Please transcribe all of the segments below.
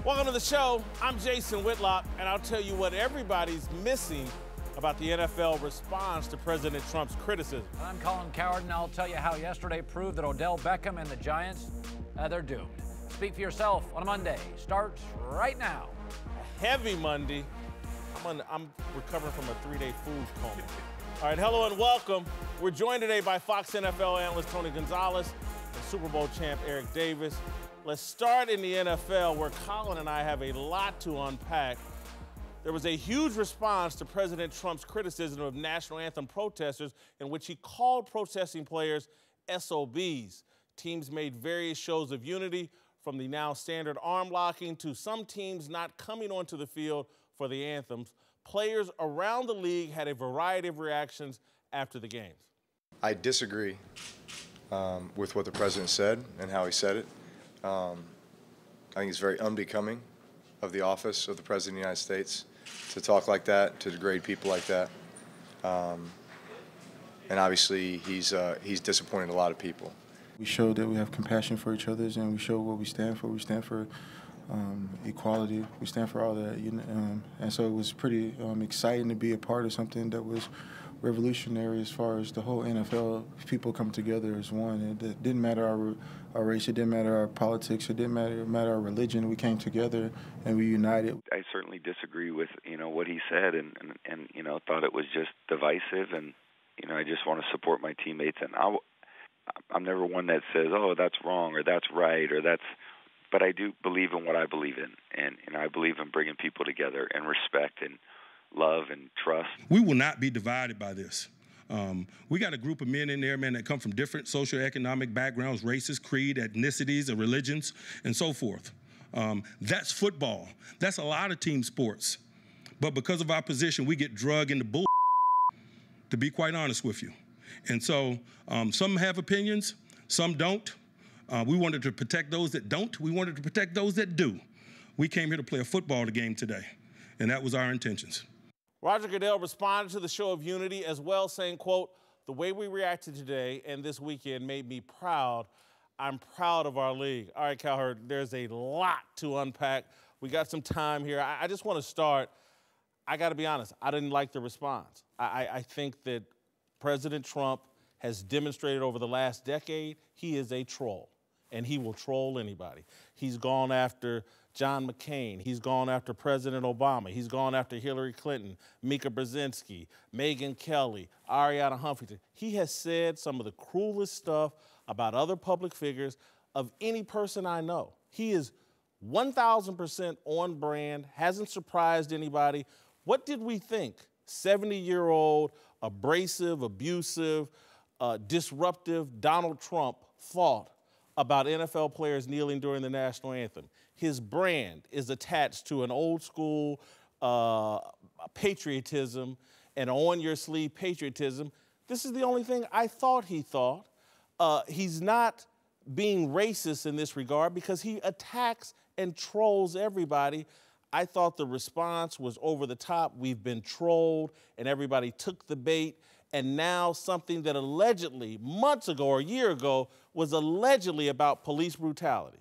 Welcome to the show. I'm Jason Whitlock, and I'll tell you what everybody's missing about the NFL response to President Trump's criticism. I'm Colin Cowherd, and I'll tell you how yesterday proved that Odell, Beckham, and the Giants, they're doomed. Speak for yourself on a Monday. Starts right now. A heavy Monday. I'm recovering from a 3-day food coma. All right, hello and welcome. We're joined today by Fox NFL analyst Tony Gonzalez and Super Bowl champ Eric Davis. Let's start in the NFL, where Colin and I have a lot to unpack. There was a huge response to President Trump's criticism of national anthem protesters, in which he called protesting players SOBs. Teams made various shows of unity, from the now standard arm locking to some teams not coming onto the field for the anthems. Players around the league had a variety of reactions after the games. I disagree with what the president said and how he said it. I think it's very unbecoming of the office of the President of the United States to talk like that, to degrade people like that. And obviously, he's disappointed a lot of people. We showed that we have compassion for each other, and we show what we stand for. We stand for equality. We stand for all that. And so it was pretty exciting to be a part of something that was revolutionary as far as the whole NFL. People come together as one. It didn't matter our race. It didn't matter our politics. It didn't matter our religion. We came together and we united. I certainly disagree with what he said, and thought it was just divisive, and I just want to support my teammates, and I'm never one that says, oh, that's wrong or that's right or that's. But I do believe in what I believe in, and I believe in bringing people together and respect and love and trust. We will not be divided by this. We got a group of men in there, man, that come from different socioeconomic backgrounds, races, creed, ethnicities, and religions, and so forth. That's football. That's a lot of team sports. But because of our position, we get drugged into bull, to be quite honest with you. And so some have opinions, some don't. We wanted to protect those that don't. We wanted to protect those that do. We came here to play a football game today, and that was our intentions. Roger Goodell responded to the show of unity as well, saying, quote, "The way we reacted today and this weekend made me proud. I'm proud of our league." All right, Cowherd, there's a lot to unpack. We got some time here. I just want to start. I got to be honest, I didn't like the response. I think that President Trump has demonstrated over the last decade he is a troll, and he will troll anybody. He's gone after John McCain. He's gone after President Obama. He's gone after Hillary Clinton, Mika Brzezinski, Megyn Kelly, Ariana Huffington. He has said some of the cruelest stuff about other public figures of any person I know. He is 1,000% on brand, hasn't surprised anybody. What did we think 70-year-old, abrasive, abusive, disruptive Donald Trump thought about NFL players kneeling during the national anthem? His brand is attached to an old school patriotism and on-your-sleeve patriotism. This is the only thing I thought he thought. He's not being racist in this regard because he attacks and trolls everybody. I thought the response was over the top. We've been trolled, and everybody took the bait. And now something that allegedly, months ago or a year ago, was allegedly about police brutality,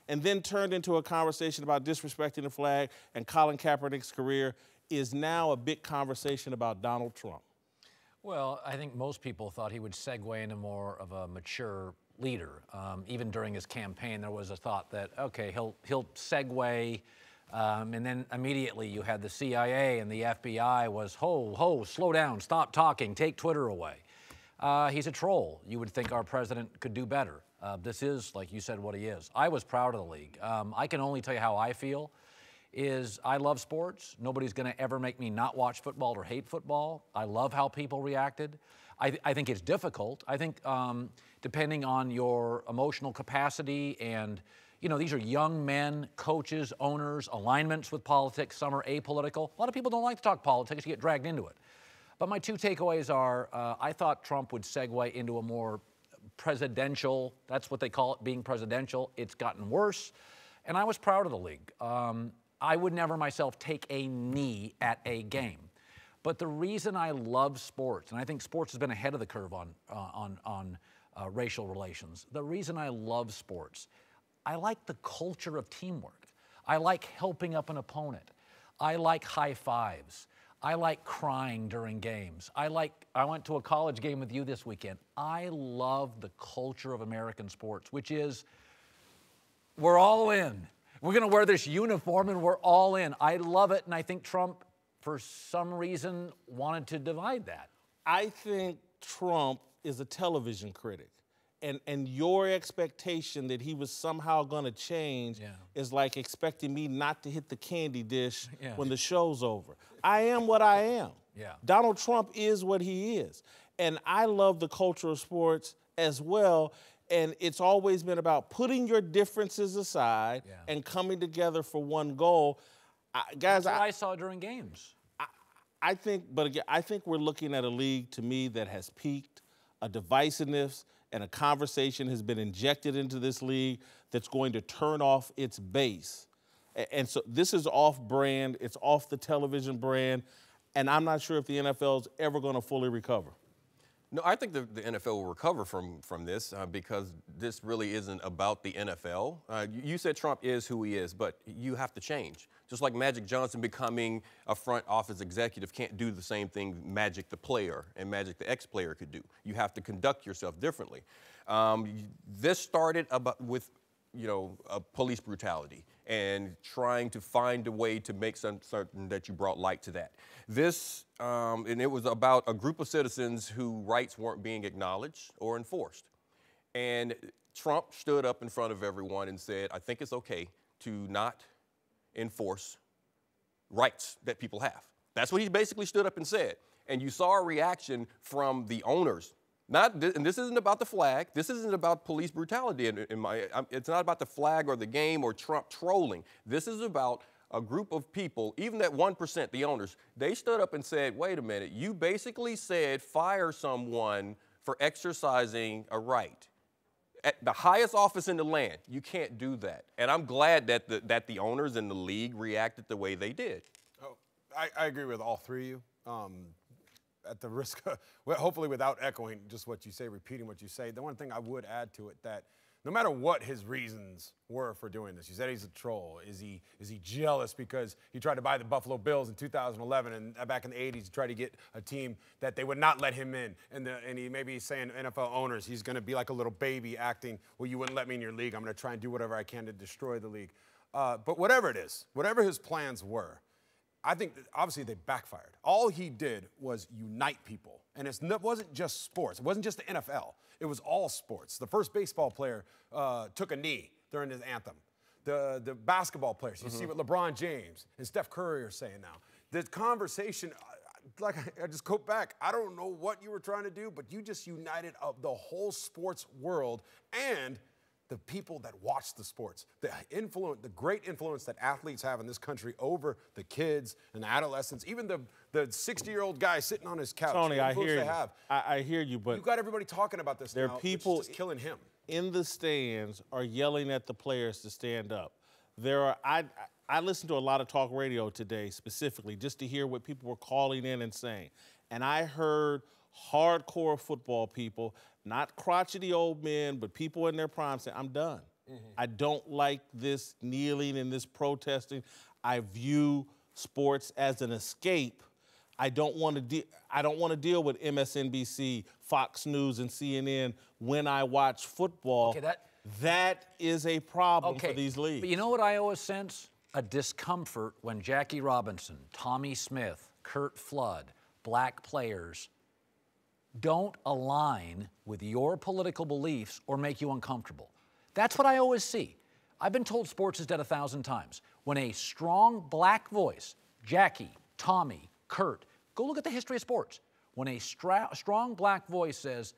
and then turned into a conversation about disrespecting the flag and Colin Kaepernick's career, is now a big conversation about Donald Trump. Well, I think most people thought he would segue into more of a mature leader. Even during his campaign, there was a thought that, okay, he'll segue. And then immediately you had the CIA and the FBI was, ho, slow down, stop talking, take Twitter away. He's a troll. You would think our president could do better. This is, like you said, what he is. I was proud of the league. I can only tell you how I feel. I love sports. Nobody's going to ever make me not watch football or hate football. I love how people reacted. I think it's difficult. I think depending on your emotional capacity and these are young men, coaches, owners, alignments with politics. Some are apolitical. A lot of people don't like to talk politics. You get dragged into it. But my two takeaways are I thought Trump would segue into a more presidential, that's what they call it, being presidential. It's gotten worse. And I was proud of the league. I would never myself take a knee at a game. But the reason I love sports, and I think sports has been ahead of the curve on racial relations, the reason I love sports, I like the culture of teamwork. I like helping up an opponent. I like high fives. I like crying during games. I went to a college game with you this weekend. I love the culture of American sports, which is we're all in. We're going to wear this uniform and we're all in. I love it, and I think Trump, for some reason, wanted to divide that. I think Trump is a television critic. And your expectation that he was somehow going to change is like expecting me not to hit the candy dish when the show's over. I am what I am. Yeah. Donald Trump is what he is. And I love the culture of sports as well. And it's always been about putting your differences aside and coming together for one goal. Guys, That's what I saw during games. I think we're looking at a league, to me, that has peaked, a divisiveness, and a conversation has been injected into this league that's going to turn off its base. And so this is off-brand. It's off the television brand. And I'm not sure if the NFL is ever going to fully recover. No, I think the NFL will recover from this because this really isn't about the NFL. You said Trump is who he is, but you have to change. Just like Magic Johnson becoming a front office executive can't do the same thing Magic the player and Magic the ex-player could do. You have to conduct yourself differently. This started with police brutality and trying to find a way to make certain that you brought light to that. This, and it was about a group of citizens whose rights weren't being acknowledged or enforced. And Trump stood up in front of everyone and said, I think it's okay to not enforce rights that people have. That's what he basically stood up and said. And you saw a reaction from the owners. And this isn't about the flag. This isn't about police brutality. It's not about the flag or the game or Trump trolling. This is about a group of people, even that 1%, the owners, they stood up and said, wait a minute, you basically said fire someone for exercising a right. At the highest office in the land, you can't do that. And I'm glad that the owners in the league reacted the way they did. Oh, I agree with all three of you. At the risk of, well, hopefully without echoing just what you say, repeating what you say, the one thing I would add to it, that no matter what his reasons were for doing this, you said he's a troll. Is he jealous because he tried to buy the Buffalo Bills in 2011, and back in the 80s he tried to get a team that they would not let him in, and he maybe he's saying NFL owners, he's going to be like a little baby acting, well, you wouldn't let me in your league, I'm going to try and do whatever I can to destroy the league. But whatever it is, whatever his plans were, I think that obviously they backfired. All he did was unite people. And it wasn't just sports. It wasn't just the NFL. It was all sports. The first baseball player took a knee during his anthem. The basketball players, you see what LeBron James and Steph Curry are saying now. The conversation, like I just go back, I don't know what you were trying to do, but you just united up the whole sports world and the people that watch the sports, the great influence that athletes have in this country over the kids and the adolescents, even the 60-year-old guy sitting on his couch. Tony, I hear you. I hear you, but you got everybody talking about this. There now, are people just killing him. In the stands are yelling at the players to stand up. I listened to a lot of talk radio today specifically just to hear what people were calling in and saying, and I heard hardcore football people, not crotchety old men, but people in their prime say, I'm done. I don't like this kneeling and this protesting. I view sports as an escape. I don't want to deal with MSNBC, Fox News, and CNN when I watch football. Okay, that is a problem for these leagues. But you know what I always sense? A discomfort when Jackie Robinson, Tommy Smith, Curt Flood, black players don't align with your political beliefs or make you uncomfortable. That's what I always see. I've been told sports is dead 1,000 times. When a strong black voice, Jackie, Tommy, Curt, go look at the history of sports. When a strong black voice says,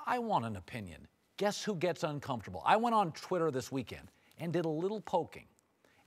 I want an opinion, guess who gets uncomfortable? I went on Twitter this weekend and did a little poking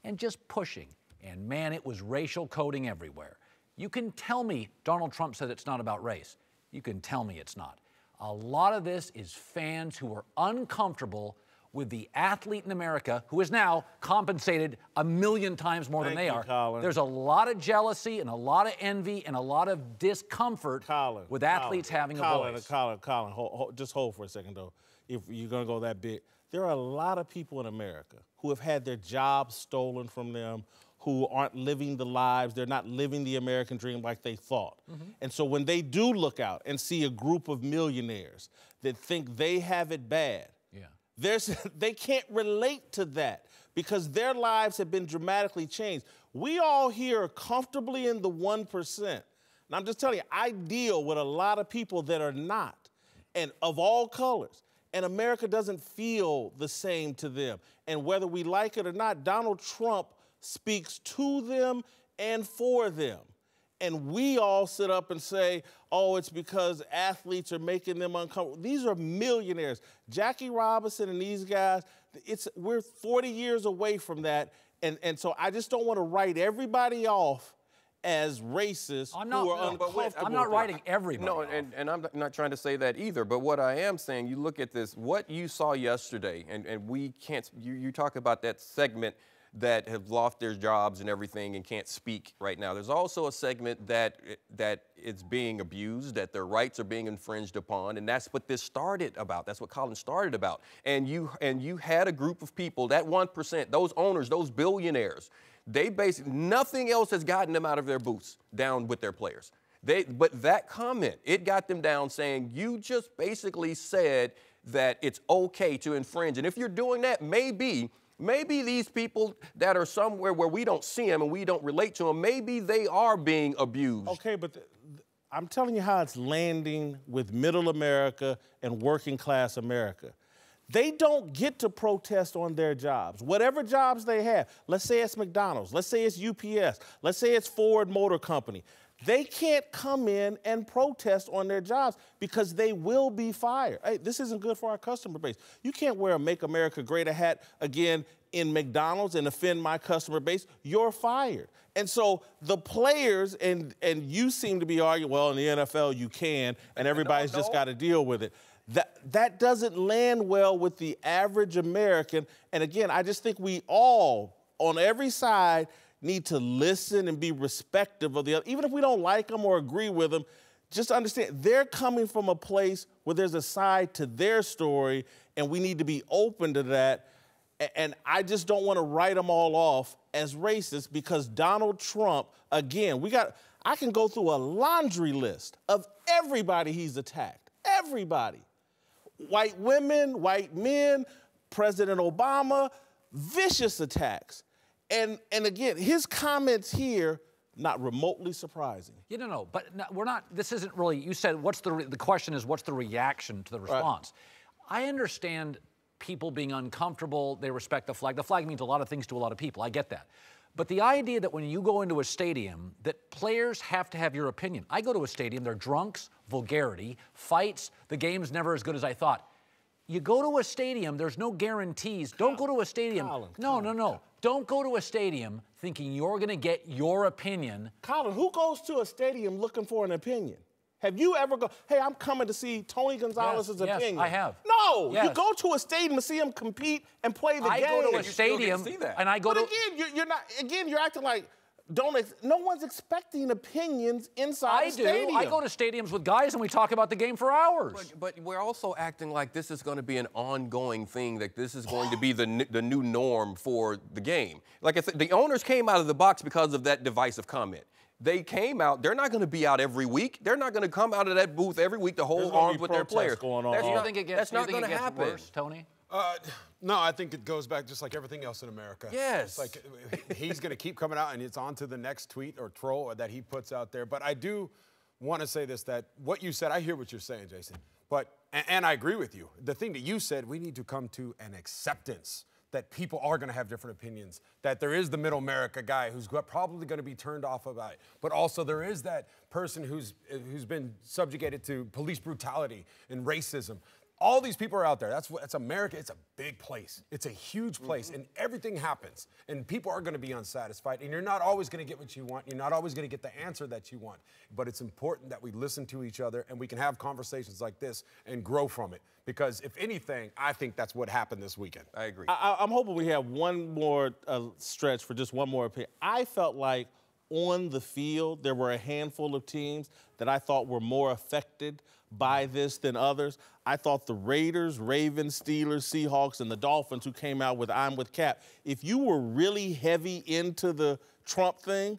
and just pushing, and man, it was racial coding everywhere. You can tell me Donald Trump said it's not about race. You can tell me it's not. A lot of this is fans who are uncomfortable with the athlete in America who is now compensated 1,000,000 times more than they are. Colin. There's a lot of jealousy and a lot of envy and a lot of discomfort with athletes having a voice. Colin, just hold for a second, though. If you're going to go that big, there are a lot of people in America who have had their jobs stolen from them, who aren't living the lives, they're not living the American dream like they thought. And so when they do look out and see a group of millionaires that think they have it bad, they can't relate to that because their lives have been dramatically changed. We all here are comfortably in the 1%. And I'm just telling you, I deal with a lot of people that are not, and of all colors. And America doesn't feel the same to them. And whether we like it or not, Donald Trump speaks to them and for them. And we all sit up and say, oh, it's because athletes are making them uncomfortable. These are millionaires. Jackie Robinson and these guys, we're 40 years away from that. And so I just don't want to write everybody off as racist who are uncomfortable. I'm not writing everybody off. And I'm not trying to say that either. But what I am saying, you look at this, what you saw yesterday, and we can't, you talk about that segment that have lost their jobs and everything and can't speak right now. There's also a segment that it's being abused, that their rights are being infringed upon, and that's what this started about. That's what Colin started about. And you had a group of people, that 1%, those owners, those billionaires, they basically, nothing else has gotten them out of their boots down with their players. But that comment, it got them down saying, you just basically said that it's okay to infringe. And if you're doing that, maybe these people that are somewhere where we don't see them and we don't relate to them, maybe they are being abused. Okay, but I'm telling you how it's landing with middle America and working class America. They don't get to protest on their jobs, whatever jobs they have. Let's say it's McDonald's. Let's say it's UPS. Let's say it's Ford Motor Company. They can't come in and protest on their jobs because they will be fired. Hey, this isn't good for our customer base. You can't wear a Make America Great hat again in McDonald's and offend my customer base. You're fired. And so the players, and you seem to be arguing, well, in the NFL you can, and everybody's just got to deal with it. That doesn't land well with the average American. And again, I just think we all, on every side, need to listen and be respectful of the other. Even if we don't like them or agree with them, just understand they're coming from a place where there's a side to their story, and we need to be open to that. And I just don't want to write them all off as racist because Donald Trump, again, I can go through a laundry list of everybody he's attacked. Everybody. White women, white men, President Obama, vicious attacks. And again, his comments here, not remotely surprising. Yeah, no, but we're not, this isn't really, you said, the question is, what's the reaction to the response? Right. I understand people being uncomfortable, they respect the flag. The flag means a lot of things to a lot of people, I get that. But the idea that when you go into a stadium, that players have to have your opinion. I go to a stadium, they're drunks, vulgarity, fights, the game's never as good as I thought. You go to a stadium, there's no guarantees. Don't go to a stadium. No. Don't go to a stadium thinking you're going to get your opinion. Colin, who goes to a stadium looking for an opinion? Have you ever hey, I'm coming to see Tony Gonzalez's opinion. Yes, I have. No, you go to a stadium to see him compete and play the game. I go to a stadium and I go but again, you're acting like, no one's expecting opinions inside the stadium. I go to stadiums with guys and we talk about the game for hours. But we're also acting like this is going to be an ongoing thing, that this is going to be the new norm for the game. Like I said, the owners came out of the box because of that divisive comment. They came out, they're not going to be out every week. They're not going to come out of that booth every week to hold arms with their players. That's not going to happen. Worse, Tony? No, I think it goes back just like everything else in America. Yes. It's like he's going to keep coming out, and it's on to the next tweet or troll that he puts out there. But I do want to say this, that what you said, I hear what you're saying, Jason. And I agree with you. The thing that you said, we need to come to an acceptance that people are going to have different opinions, that there is the middle America guy who's probably going to be turned off about it, but also there is that person who's been subjugated to police brutality and racism. All these people are out there. That's America. It's a big place. It's a huge place, and everything happens. And people are going to be unsatisfied, and you're not always going to get what you want. You're not always going to get the answer that you want. But it's important that we listen to each other, and we can have conversations like this and grow from it. Because if anything, I think that's what happened this weekend. I agree. I'm hoping we have one more stretch for just one more opinion. I felt like on the field, there were a handful of teams that I thought were more affected by this than others. I thought the Raiders, Ravens, Steelers, Seahawks, and the Dolphins, who came out with "I'm with Cap," if you were really heavy into the Trump thing,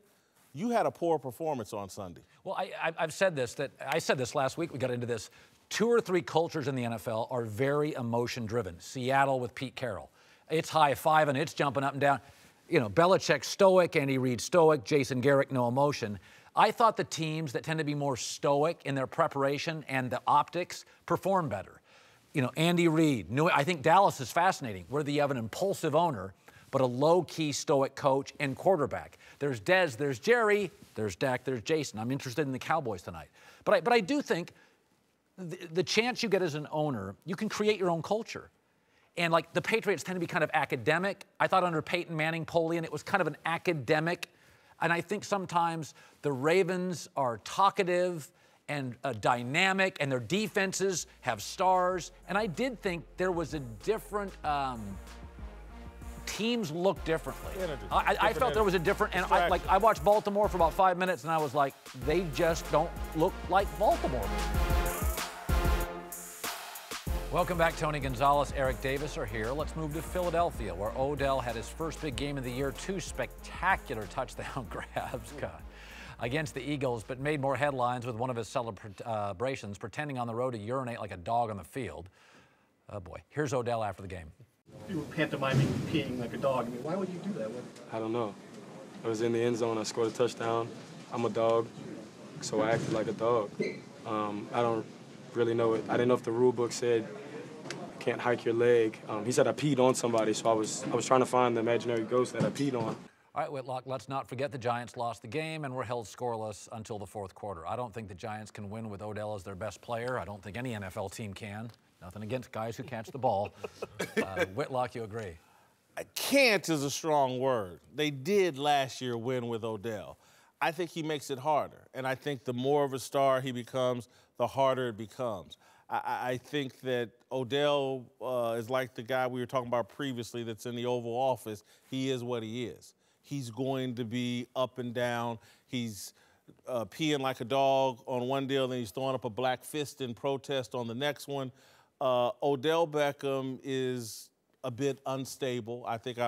you had a poor performance on Sunday. Well, I've said this, I said this last week, we got into this. 2 or 3 cultures in the NFL are very emotion-driven. Seattle with Pete Carroll. It's high-fiving, it's jumping up and down. You know, Belichick stoic, Andy Reid stoic, Jason Garrett no emotion. I thought the teams that tend to be more stoic in their preparation and the optics perform better. You know, Andy Reid, I think Dallas is fascinating, where you have an impulsive owner, but a low-key stoic coach and quarterback. There's Dez, there's Jerry, there's Dak, there's Jason. I'm interested in the Cowboys tonight. But I do think the chance you get as an owner, you can create your own culture. And like the Patriots tend to be kind of academic. I thought under Peyton Manning, Polian, it was kind of an academic. And I think sometimes the Ravens are talkative and dynamic, and their defenses have stars. And I did think there was a different, teams look differently. I felt there was a different, and I watched Baltimore for about 5 minutes, and I was like, they just don't look like Baltimore. Welcome back. Tony Gonzalez, Eric Davis are here. Let's move to Philadelphia, where Odell had his first big game of the year, 2 spectacular touchdown grabs against the Eagles, but made more headlines with one of his celebrations, pretending on the road to urinate like a dog on the field. Oh boy. Here's Odell after the game. You were pantomiming peeing like a dog. I mean, why would you do that? I don't know. I was in the end zone. I scored a touchdown. I'm a dog, so I acted like a dog. I don't really know it. I didn't know if the rule book said can't hike your leg. He said I peed on somebody, so I was trying to find the imaginary ghost that I peed on. All right, Whitlock, let's not forget the Giants lost the game and were held scoreless until the 4th quarter. I don't think the Giants can win with Odell as their best player. I don't think any NFL team can. Nothing against guys who catch the ball. Whitlock, you agree? Can't is a strong word. They did last year win with Odell. I think he makes it harder, and I think the more of a star he becomes, the harder it becomes. I think that Odell is like the guy we were talking about previously that's in the Oval Office. He is what he is. He's going to be up and down. He's peeing like a dog on one deal, then he's throwing up a black fist in protest on the next one. Odell Beckham is a bit unstable. I think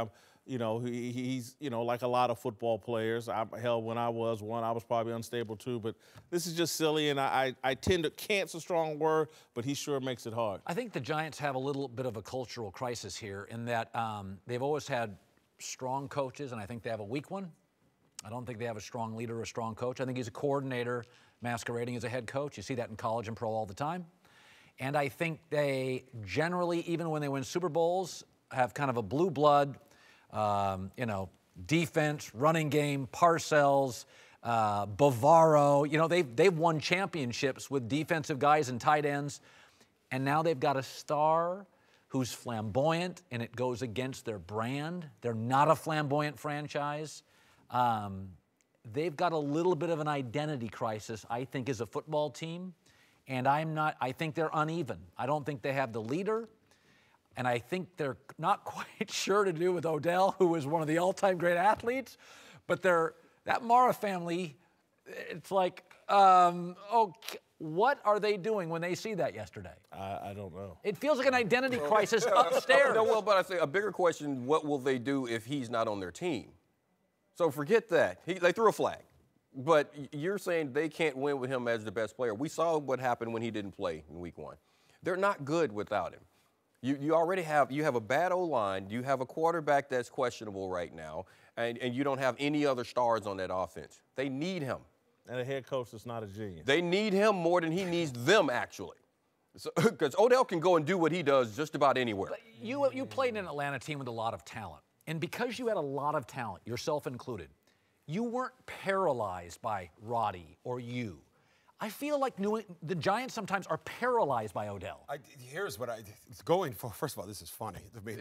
he's like a lot of football players. Hell, when I was one, I was probably unstable too. But this is just silly, and I tend to, can't's a strong word, but he sure makes it hard. I think the Giants have a little bit of a cultural crisis here in that they've always had strong coaches, and I think they have a weak one. I don't think they have a strong leader or a strong coach. I think he's a coordinator masquerading as a head coach. You see that in college and pro all the time. And I think they generally, even when they win Super Bowls, have kind of a blue blood, defense, running game, Parcells, Bavaro. They've won championships with defensive guys and tight ends. And now they've got a star who's flamboyant, and it goes against their brand. They're not a flamboyant franchise. They've got a little bit of an identity crisis, I think, as a football team. And I think they're uneven. I don't think they have the leader. And I think they're not quite sure to do with Odell, who is one of the all-time great athletes. But that Mara family, it's like, okay, what are they doing when they see that yesterday? I don't know. It feels like an identity crisis upstairs. No, well, but I say a bigger question, what will they do if he's not on their team? So forget that. They threw a flag. But you're saying they can't win with him as the best player. We saw what happened when he didn't play in week 1. They're not good without him. You already have a bad O-line. You have a quarterback that's questionable right now, and you don't have any other stars on that offense. They need him. And a head coach that's not a genius. They need him more than he needs them, actually. Because Odell can go and do what he does just about anywhere. But you played in an Atlanta team with a lot of talent. And because you had a lot of talent, yourself included, you weren't paralyzed by Roddy or you. I feel like the Giants sometimes are paralyzed by Odell. Here's what it's going for. First of all, this is funny to me.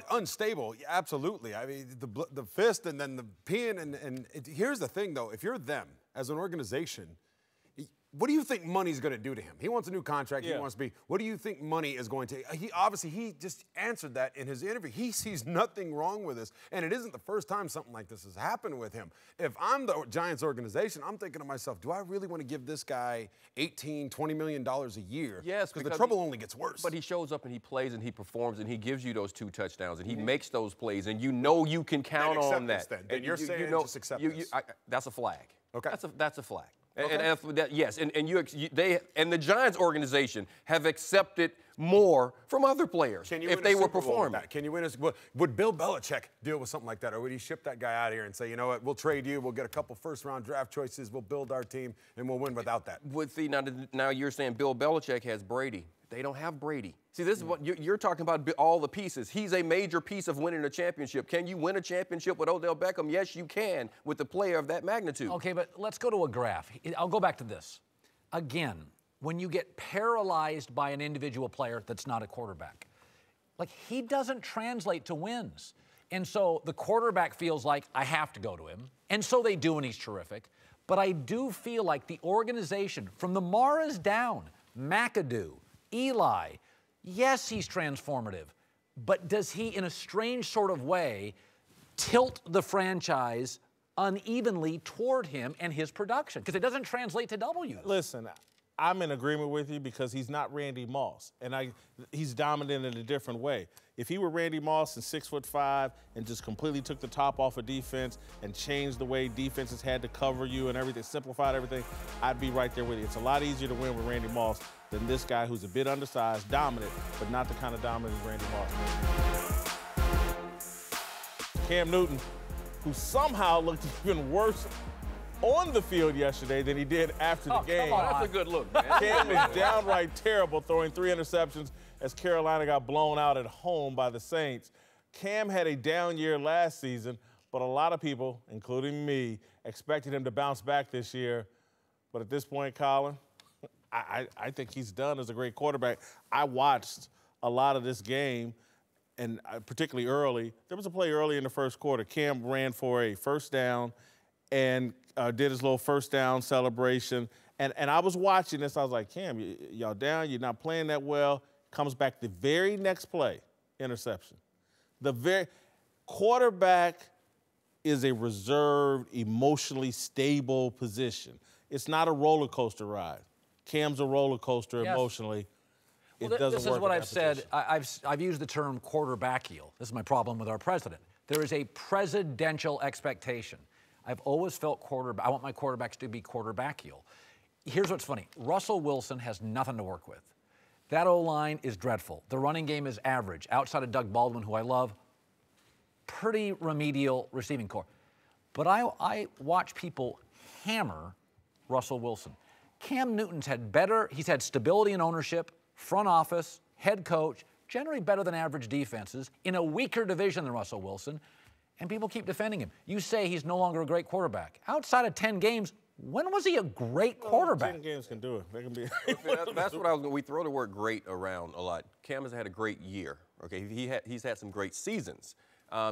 Unstable, absolutely. I mean, the fist and then the pin. Here's the thing, though. If you're them as an organization, what do you think money's going to do to him? He wants a new contract. Yeah. He wants to be. What do you think money is going to? He just answered that in his interview. He sees nothing wrong with this, and it isn't the first time something like this has happened with him. If I'm the Giants organization, I'm thinking to myself, do I really want to give this guy $18, $20 million a year? Yes, because the trouble only gets worse. But he shows up and he plays and he performs and he gives you those 2 touchdowns and he makes those plays and you know you can count on that. Then you're saying just accept this. That's a flag. Okay. That's a flag. Okay. Yes, and the Giants organization have accepted more from other players if they were performing. Can you win would Bill Belichick deal with something like that, or would he ship that guy out of here and say, you know what, we'll trade you, we'll get a couple first-round draft choices, we'll build our team, and we'll win without that? Now you're saying Bill Belichick has Brady. They don't have Brady. See, this is what you're talking about, all the pieces. He's a major piece of winning a championship. Can you win a championship with Odell Beckham? Yes, you can with a player of that magnitude. Okay, but let's go to a graph. I'll go back to this. Again, when you get paralyzed by an individual player that's not a quarterback, like he doesn't translate to wins. And so the quarterback feels like, I have to go to him. And so they do, and he's terrific. But I do feel like the organization, from the Maras down, McAdoo, Eli, yes, he's transformative, but does he, in a strange sort of way, tilt the franchise unevenly toward him and his production? Because it doesn't translate to W's. Listen, I'm in agreement with you because he's not Randy Moss, and he's dominant in a different way. If he were Randy Moss and 6'5" and just completely took the top off of defense and changed the way defenses had to cover you and everything, simplified everything, I'd be right there with you. It's a lot easier to win with Randy Moss than this guy who's a bit undersized, dominant, but not the kind of dominant as Randy Moss. Cam Newton, who somehow looked even worse on the field yesterday than he did after the game. Come on, that's a good look, man. Cam was downright terrible, throwing 3 interceptions as Carolina got blown out at home by the Saints. Cam had a down year last season, but a lot of people, including me, expected him to bounce back this year. But at this point, Colin, I think he's done as a great quarterback. I watched a lot of this game, and particularly early. There was a play early in the first quarter. Cam ran for a first down and did his little first down celebration. And I was watching this. I was like, Cam, y'all down. You're not playing that well. Comes back the very next play, interception. The very quarterback is a reserved, emotionally stable position. It's not a roller coaster ride. Cam's a roller coaster emotionally. Well, It doesn't this is work what at I've that said. I've used the term quarterbackial. This is my problem with our president. There is a presidential expectation. I've always felt I want my quarterbacks to be quarterbackial. Here's what's funny. Russell Wilson has nothing to work with. That O-line is dreadful. The running game is average. Outside of Doug Baldwin, who I love, pretty remedial receiving core. But I watch people hammer Russell Wilson. Cam Newton's he's had stability in ownership, front office, head coach, generally better than average defenses, in a weaker division than Russell Wilson, and people keep defending him. You say he's no longer a great quarterback. Outside of 10 games, when was he a great quarterback? 10 games can do it. They can be. That's what we throw the word great around a lot. Cam has had a great year. Okay, he's had some great seasons.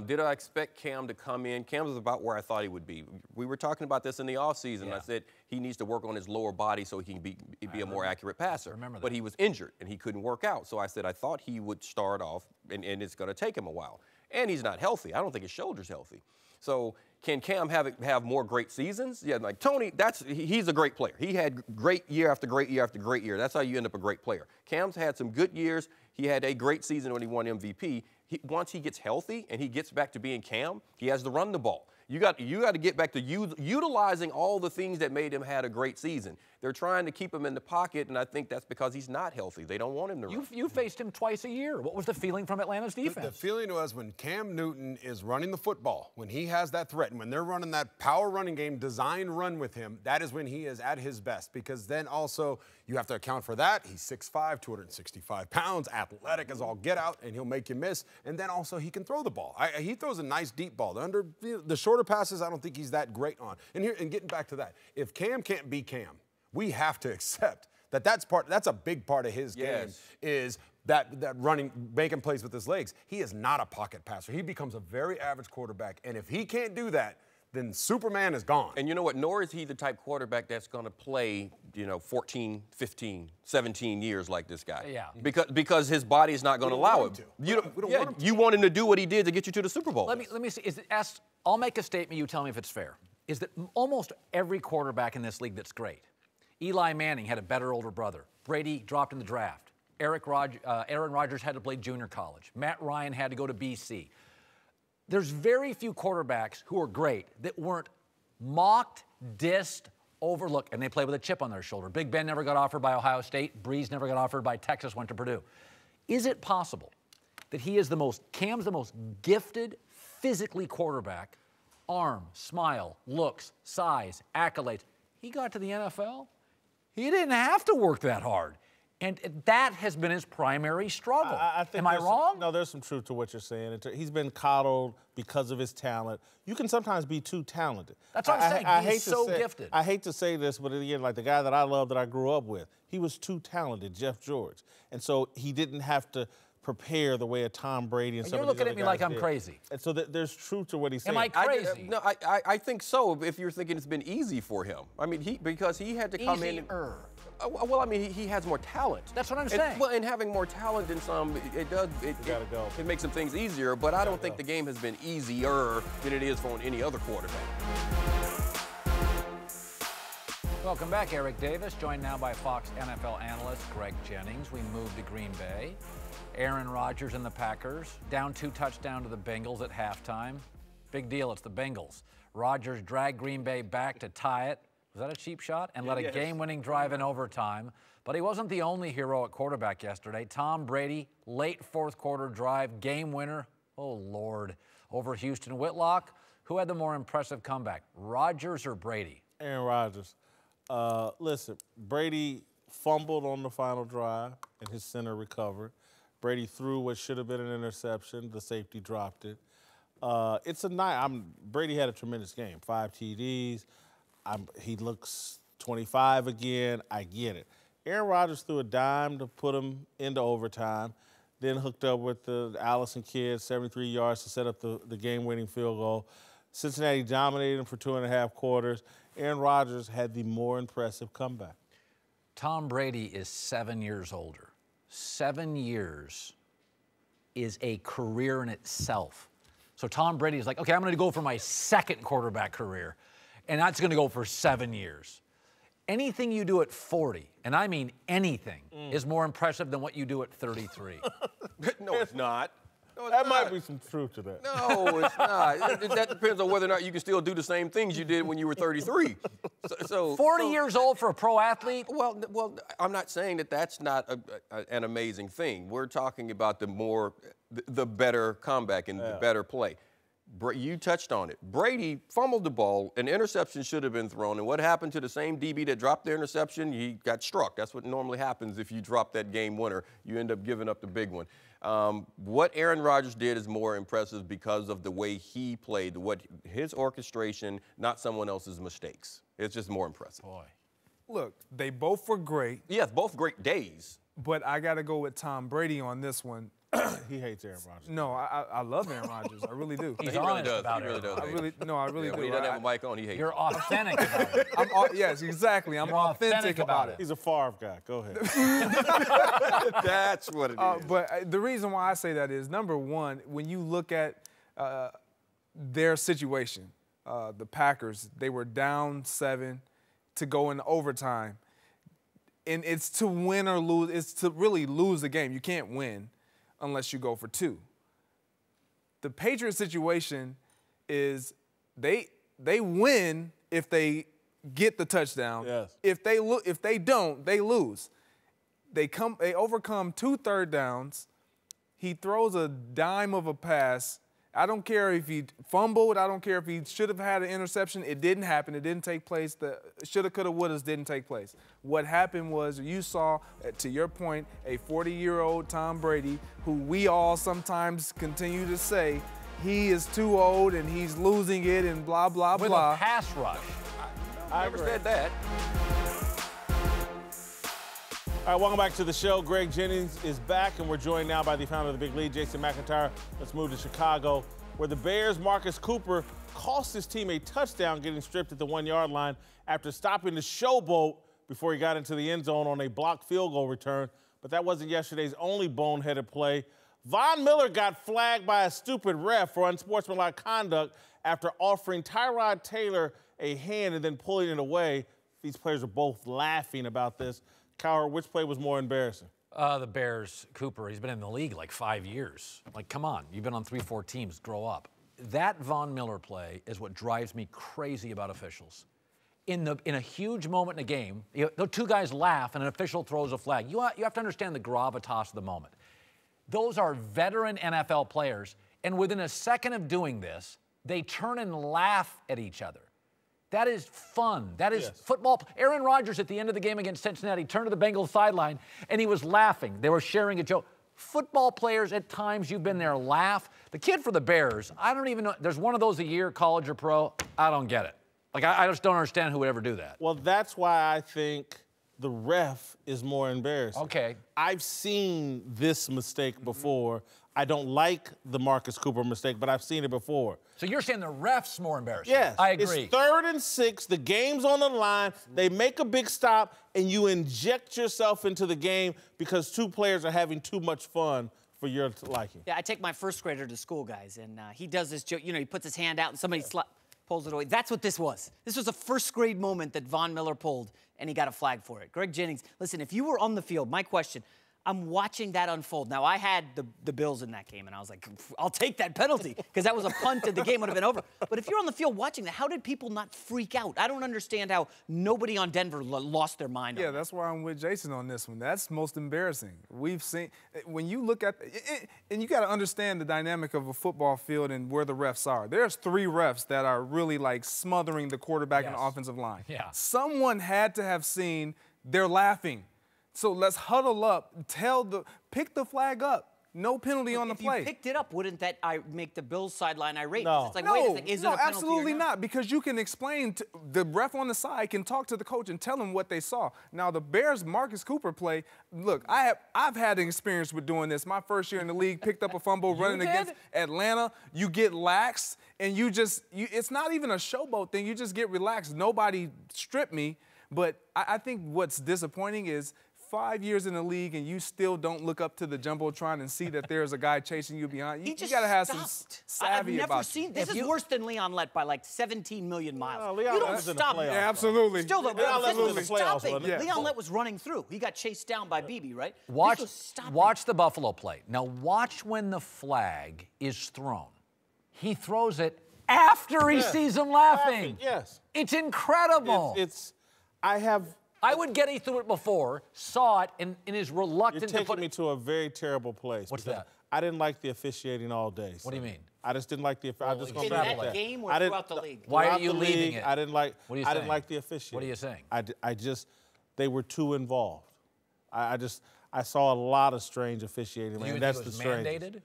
Did I expect Cam to come in? Cam was about where I thought he would be. We were talking about this in the offseason. Yeah. I said he needs to work on his lower body so he can be a more accurate passer. Remember that. But he was injured and he couldn't work out. So I said I thought he would start off, and it's going to take him a while. And he's not healthy. I don't think his shoulder's healthy. So can Cam have more great seasons? Yeah, like Tony, he's a great player. He had great year after great year after great year. That's how you end up a great player. Cam's had some good years. He had a great season when he won MVP. Once he gets healthy and he gets back to being Cam, he has to run the ball. You got to get back to utilizing all the things that made him had a great season. They're trying to keep him in the pocket, and I think that's because he's not healthy. They don't want him to run. You faced him twice a year. What was the feeling from Atlanta's defense? The feeling was when Cam Newton is running the football, when he has that threat, and when they're running that power running game, design run with him, that is when he is at his best. Because then also you have to account for that. He's 6'5", 265 pounds, athletic as all get out, and he'll make you miss. And then also he can throw the ball. He throws a nice deep ball. The shorter passes, I don't think he's that great on. And getting back to that, if Cam can't be Cam, we have to accept that that's a big part of his game is that running, making plays with his legs. He is not a pocket passer. He becomes a very average quarterback. And if he can't do that, then Superman is gone. And you know what? Nor is he the type quarterback that's going to play 14, 15, 17 years like this guy. Yeah. Because his body's not going to allow him. You want him to do what he did to get you to the Super Bowl. Let me see. I'll make a statement. You tell me if it's fair. Is that almost every quarterback in this league that's great? Eli Manning had a better older brother. Brady dropped in the draft. Aaron Rodgers had to play junior college. Matt Ryan had to go to BC. There's very few quarterbacks who are great that weren't mocked, dissed, overlooked, and they play with a chip on their shoulder. Big Ben never got offered by Ohio State. Breeze never got offered by Texas, went to Purdue. Is it possible that Cam's the most gifted, physically quarterback, arm, smile, looks, size, accolades? He got to the NFL. He didn't have to work that hard. And that has been his primary struggle. Am I wrong? No, there's some truth to what you're saying. He's been coddled because of his talent. You can sometimes be too talented. That's what I'm saying. He's so gifted. I hate to say this, but again, like the guy that I love that I grew up with, he was too talented, Jeff George. And so he didn't have to prepare the way a Tom Brady and some of these other guys did. You're looking at me like I'm crazy. And so there's truth to what he's saying. Am I crazy? I think so, if you're thinking it's been easy for him. I mean, because he had to come in. Well, I mean, he has more talent. That's what I'm saying. Well, and having more talent than some, it makes some things easier, but I don't think the game has been easier than it is for any other quarterback. Welcome back, Eric Davis, joined now by Fox NFL analyst Greg Jennings. We move to Green Bay. Aaron Rodgers and the Packers, down 2 touchdowns to the Bengals at halftime. Big deal, it's the Bengals. Rodgers dragged Green Bay back to tie it. Was that a cheap shot? And led a game-winning drive in overtime. But he wasn't the only hero at quarterback yesterday. Tom Brady, late fourth-quarter drive, game winner, oh, Lord, over Houston. Whitlock, who had the more impressive comeback, Rodgers or Brady? Aaron Rodgers. Listen, Brady fumbled on the final drive, and his center recovered. Brady threw what should have been an interception. The safety dropped it. Brady had a tremendous game. 5 TDs. He looks 25 again. I get it. Aaron Rodgers threw a dime to put him into overtime, then hooked up with the Allison kid, 73 yards to set up the game-winning field goal. Cincinnati dominated him for 2.5 quarters. Aaron Rodgers had the more impressive comeback. Tom Brady is 7 years older. 7 years is a career in itself. So Tom Brady is like, okay, I'm going to go for my second quarterback career, and that's going to go for 7 years. Anything you do at 40, and I mean anything, is more impressive than what you do at 33. No, it's not. No, that might be some truth to that. No, it's not. That depends on whether or not you can still do the same things you did when you were 33. 40 years old for a pro athlete? Well, I'm not saying that that's not an amazing thing. We're talking about the better comeback and the better play. You touched on it. Brady fumbled the ball. An interception should have been thrown. And what happened to the same DB that dropped the interception? He got struck. That's what normally happens if you drop that game winner. You end up giving up the big one. What Aaron Rodgers did is more impressive because of the way he played, his orchestration, not someone else's mistakes. It's just more impressive. Boy. Look, they both were great. Yes, both great days. But I got to go with Tom Brady on this one. He hates Aaron Rodgers. No, I love Aaron Rodgers. I really do. He's honest about it. He really does. I really do. When he doesn't have a mic on, he hates You're authentic about it. Yes, exactly. I'm authentic about it. He's a Favre guy. Go ahead. That's what it is. But the reason why I say that is, number one, when you look at their situation, the Packers, they were down 7 to go into overtime. And it's to win or lose. It's to really lose the game. You can't win unless you go for 2. The Patriots situation is they win if they get the touchdown. Yes. If they don't, they lose. They overcome 2 third downs. He throws a dime of a pass. I don't care if he fumbled. I don't care if he should have had an interception. It didn't happen. It didn't take place. The shoulda, coulda, wouldas didn't take place. What happened was you saw, to your point, a 40-year-old Tom Brady who we all sometimes continue to say he is too old and he's losing it and blah, blah, blah. With a pass rush. I never said that. All right, welcome back to the show. Greg Jennings is back, and we're joined now by the founder of the Big Lead, Jason McIntyre. Let's move to Chicago, where the Bears' Marcus Cooper cost his team a touchdown getting stripped at the 1-yard line after stopping the showboat before he got into the end zone on a blocked field goal return, but that wasn't yesterday's only boneheaded play. Von Miller got flagged by a stupid ref for unsportsmanlike conduct after offering Tyrod Taylor a hand and then pulling it away. These players are both laughing about this. Cowherd, which play was more embarrassing? The Bears, Cooper, he's been in the league like 5 years. Like, come on, you've been on 3-4 teams, grow up. That Von Miller play is what drives me crazy about officials. In a huge moment in a game, the two guys laugh and an official throws a flag. You have to understand the gravitas of the moment. Those are veteran NFL players, and within a second of doing this, they turn and laugh at each other. That is fun. That is football. Aaron Rodgers at the end of the game against Cincinnati turned to the Bengals sideline, and he was laughing. They were sharing a joke. Football players, at times you've been there, laugh. The kid for the Bears, I don't even know. There's one of those a year, college or pro. I don't get it. Like, I just don't understand who would ever do that. Well, that's why I think the ref is more embarrassing. Okay. I've seen this mistake before. I don't like the Marcus Cooper mistake, but I've seen it before. So you're saying the ref's more embarrassing? Yes. I agree. It's 3rd and 6. The game's on the line. They make a big stop, and you inject yourself into the game because two players are having too much fun for your liking. Yeah, I take my first grader to school, guys, and he does this joke. You know, he puts his hand out, and somebody pulls it away. That's what this was. This was a first-grade moment that Von Miller pulled, and he got a flag for it. Greg Jennings, listen, if you were on the field, my question, I'm watching that unfold. Now, I had the Bills in that game, and I was like, I'll take that penalty because that was a punt and the game would have been over. But if you're on the field watching that, how did people not freak out? I don't understand how nobody on Denver lost their mind. Yeah, that's why I'm with Jason on this one. That's most embarrassing. We've seen, when you look at, and you got to understand the dynamic of a football field and where the refs are. There's 3 refs that are really like smothering the quarterback and the offensive line. Yeah. Someone had to have seen they're laughing. So let's huddle up, pick the flag up. No penalty on the play. If you picked it up, wouldn't that make the Bills sideline irate? No. It's like, wait a second, is it a penalty absolutely or not, because you can explain, the ref on the side can talk to the coach and tell him what they saw. Now, the Bears Marcus Cooper play, look, I've had an experience with doing this. My first year in the league, picked up a fumble running against Atlanta. You get lax, and it's not even a showboat thing. You just get relaxed. Nobody stripped me, but I think what's disappointing is 5 years in the league and you still don't look up to the jumbotron and see that there's a guy chasing you behind. You got to have some savvy I've never about seen you. this. Is worse than Leon Lett by like 17 million miles. Leon You don't Lett's in the stop playoffs. him. Yeah, absolutely. Still, though, Leon Lett was in the this playoffs, was stopping. wasn't it? Leon Lett was running through. He got chased down by Beebe, right? Watch the Buffalo play. Now watch when the flag is thrown. He throws it after he sees him laughing. Yes. It's incredible. I would get he threw it before, saw it, and is reluctant You're to taking me to a very terrible place. What's because that? I didn't like the officiating all day. What do you mean? I just didn't like the. I'm just going In to that game or throughout the league? Why are Throughout you the leaving league, it? I didn't like. What are you I saying? didn't like the officiating. What are you saying? I just, they were too involved. I saw a lot of strange officiating. Do you Man, think that's it was the strangest. mandated?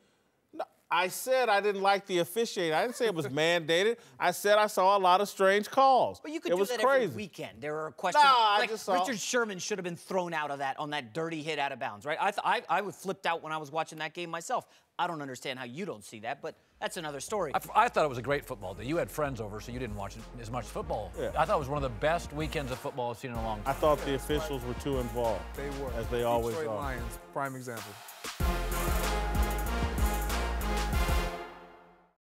No, I said I didn't like the officiating. I didn't say it was mandated. I said I saw a lot of strange calls. But you could it do was that crazy. every weekend. There were questions. No, I like just saw. Richard Sherman should have been thrown out of that on that dirty hit out of bounds, right? I was flipped out when I was watching that game myself. I don't understand how you don't see that, but that's another story. I thought it was a great football day. You had friends over, so you didn't watch as much football. Yeah. I thought it was one of the best weekends of football I've seen in a long time. I thought the officials were too involved. They were. As they always Detroit are. Lions, prime example.